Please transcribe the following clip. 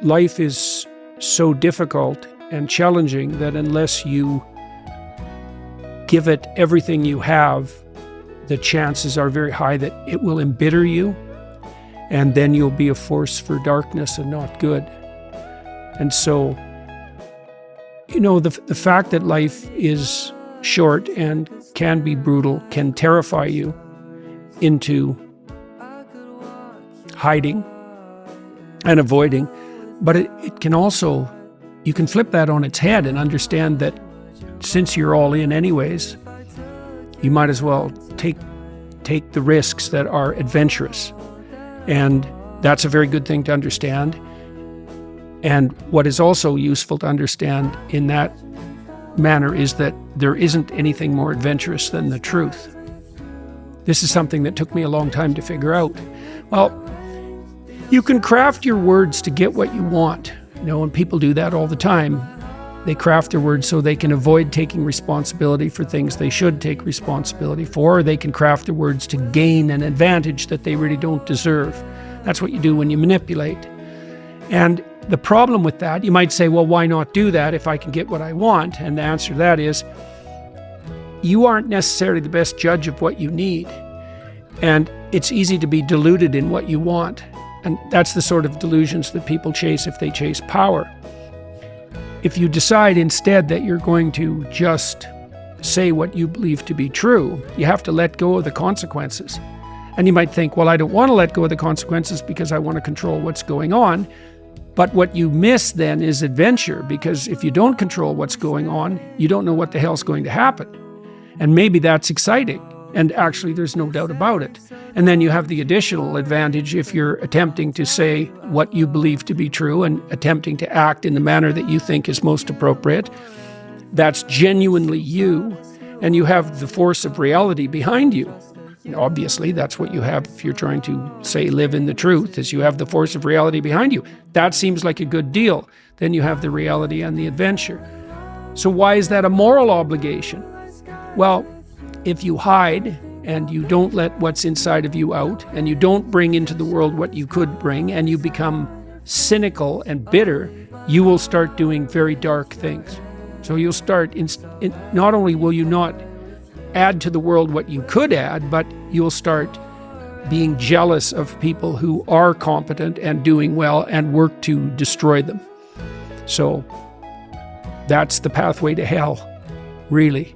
life is so difficult and challenging that unless you give it everything you have, the chances are very high that it will embitter you, and then you'll be a force for darkness and not good. And so, the fact that life is short and can be brutal can terrify you into hiding and avoiding, but it can also, you can flip that on its head and understand that since you're all in anyways, you might as well take the risks that are adventurous. And that's a very good thing to understand. And what is also useful to understand in that manner is that there isn't anything more adventurous than the truth. This is something that took me a long time to figure out. Well, you can craft your words to get what you want, and people do that all the time. They craft their words so they can avoid taking responsibility for things they should take responsibility for, or they can craft their words to gain an advantage that they really don't deserve. That's what you do when you manipulate. And the problem with that, you might say, well, why not do that if I can get what I want? And the answer to that is, you aren't necessarily the best judge of what you need. And it's easy to be deluded in what you want. And that's the sort of delusions that people chase if they chase power. If you decide instead that you're going to just say what you believe to be true, you have to let go of the consequences. And you might think, well, I don't want to let go of the consequences because I want to control what's going on. But what you miss then is adventure, because if you don't control what's going on, you don't know what the hell's going to happen. And maybe that's exciting. And actually, there's no doubt about it. And then you have the additional advantage if you're attempting to say what you believe to be true and attempting to act in the manner that you think is most appropriate. That's genuinely you, and you have the force of reality behind you. And obviously, that's what you have if you're trying to, say, live in the truth, is you have the force of reality behind you. That seems like a good deal. Then you have the reality and the adventure. So why is that a moral obligation? Well, if you hide and you don't let what's inside of you out, and you don't bring into the world what you could bring, and you become cynical and bitter, you will start doing very dark things. So you'll start, not only will you not add to the world what you could add, but you'll start being jealous of people who are competent and doing well and work to destroy them. So that's the pathway to hell, really.